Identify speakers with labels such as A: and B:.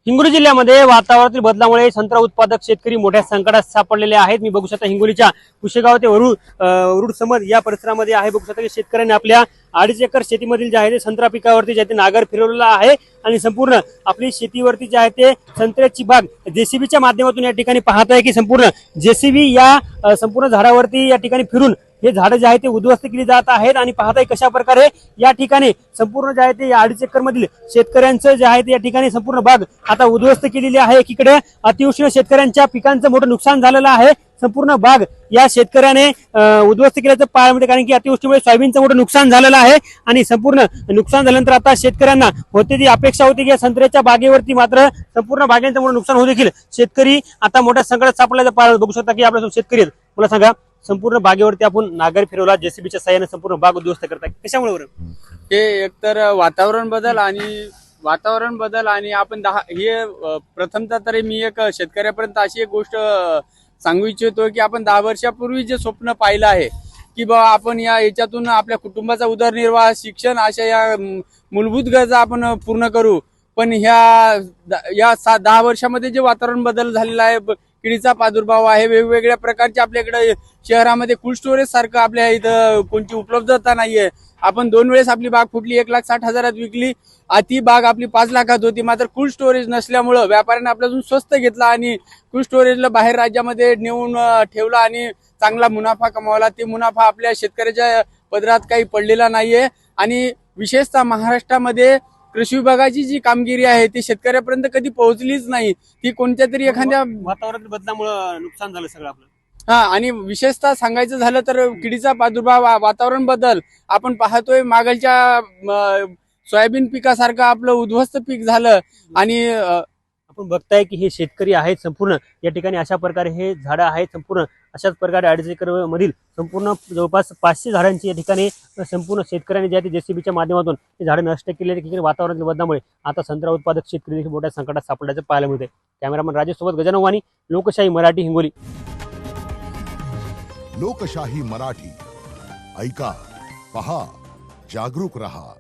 A: हिंगोली जिल्ह्यामध्ये वातावरणातील बदलामुळे संत्रा उत्पादक शेतकरी मोठ्या संकटात सापडलेले आहेत। मी बघू शकता हिंगोलीच्या पुशेगाव ते वरुड समज या परिसरामध्ये आहे। बघू शकता की शेतकऱ्यांनी आपल्या 2.5 एकर शेतीमधील जे आहे ते संत्रा पिकावरती जे आहे ते नागर फिरवलेला आहे आणि संपूर्ण आपली शेतीवरती जे आहे ते संत्र्याची बाग जेसीबीच्या माध्यमातून या ठिकाणी पाहत आहे की संपूर्ण जेसीबी या संपूर्ण झाडावरती या ठिकाणी फिरून हे झाडं जे आहे ते उद्ध्वस्त केली जात आहेत आणि पाहताय कशा प्रकारे या ठिकाणी संपूर्ण जे आहे ते 2.5 एकर मधील शेतकऱ्यांचं जे आहे ते या ठिकाणी संपूर्ण बाग आता उद्ध्वस्त केलेली आहे। एकीकडे अतिउष्ण शेतकऱ्यांच्या पिकांचं मोठं नुकसान झालेलं आहे। संपूर्ण बाग या शेतकऱ्याने उद्ध्वस्त केल्याचं पाहायला मिळते, कारण की अतिवृष्टीमुळे सोयाबीनचं मोठं नुकसान झालेलं आहे आणि संपूर्ण नुकसान झाल्यानंतर आता शेतकऱ्यांना होती ती अपेक्षा होती की संत्र्याच्या बागेवरती मात्र संपूर्ण बागेचं मोठं नुकसान होऊ देखील शेतकरी आता मोठ्या संकटात सापडल्याचं पाहायला बघू शकता की आपल्या शेतकरी आहेत। मला सांगा, संपूर्ण बागेवरती आपण नागर फिरवला, जेसीबीच्या साहाय्याने संपूर्ण बाग उद्ध्वस्त करतात, कशामुळे बरं?
B: हे एकतर वातावरण बदल आणि आपण प्रथमतः तरी मी एक शेतकऱ्यापर्यंत अशी एक गोष्ट सांगू इच्छितो की आपण 10 वर्षापूर्वी जे स्वप्न पाहिलं आहे की बाबा आपण याच्यातून आपल्या कुटुंबाचा उदरनिर्वाह, शिक्षण अशा या मूलभूत गरजा आपण पूर्ण करू, पण ह्या 10 वर्षामध्ये जे वातावरण बदल झालेला आहे, किडीचा प्रादुर्भाव आहे, वेगवेगळ्या प्रकारचे आपल्याकडे शहरामध्ये कोल्ड स्टोरेज सारखं आपल्या इथं कोणती उपलब्धता नाहीये। आपण 2 वेळेस आपली बाग फुटली, 1,60,000 विकली, ती बाग आपली 5 लाखात होती, मात्र कोल्ड स्टोरेज नसल्यामुळं व्यापाऱ्याने आपल्यातून स्वस्त घेतला आणि कोल्ड स्टोरेजला बाहेर राज्यामध्ये नेऊन ठेवला आणि चांगला मुनाफा कमावला। ते मुनाफा आपल्या शेतकऱ्याच्या पदरात काही पडलेला नाहीये आणि विशेषतः महाराष्ट्रामध्ये कृषी विभागाची जी कामगिरी आहे ती शेतकऱ्यापर्यंत कधी पोहोचलीच नाही। ती कोणत्या तरी एखाद्या
A: वातावरण बदलामुळे नुकसान झालं सगळं आपलं।
B: आणि विशेषतः सांगायचं झालं तर किडीचा प्रादुर्भाव, वातावरण बदल आपण पाहतोय, मागलच्या सोयाबीन पिकासारखं आपलं उद्ध्वस्त पीक झालं आणि
A: आपण बघताय की हे शेतकरी आहेत संपूर्ण या ठिकाणी अशा प्रकारे हे झाडं आहेत संपूर्ण अशाच प्रकारे 2.5 एकर मधील संपूर्ण जवळपास 500 झाडांची या ठिकाणी संपूर्ण शेतकऱ्यांनी जे आहे जेसीबीच्या माध्यमातून हे झाडं नष्ट केले। वातावरण बदलामुळे आता संत्रा उत्पादक शेतकरी देखील मोठ्या संकटात सापडल्याचं पाहायला मिळते। कॅमेरामन राजेश सोबत गजानन वाणी, लोकशाही मराठी, हिंगोली।
C: लोकशाही मराठी, ऐका, पहा, जागरूक रहा।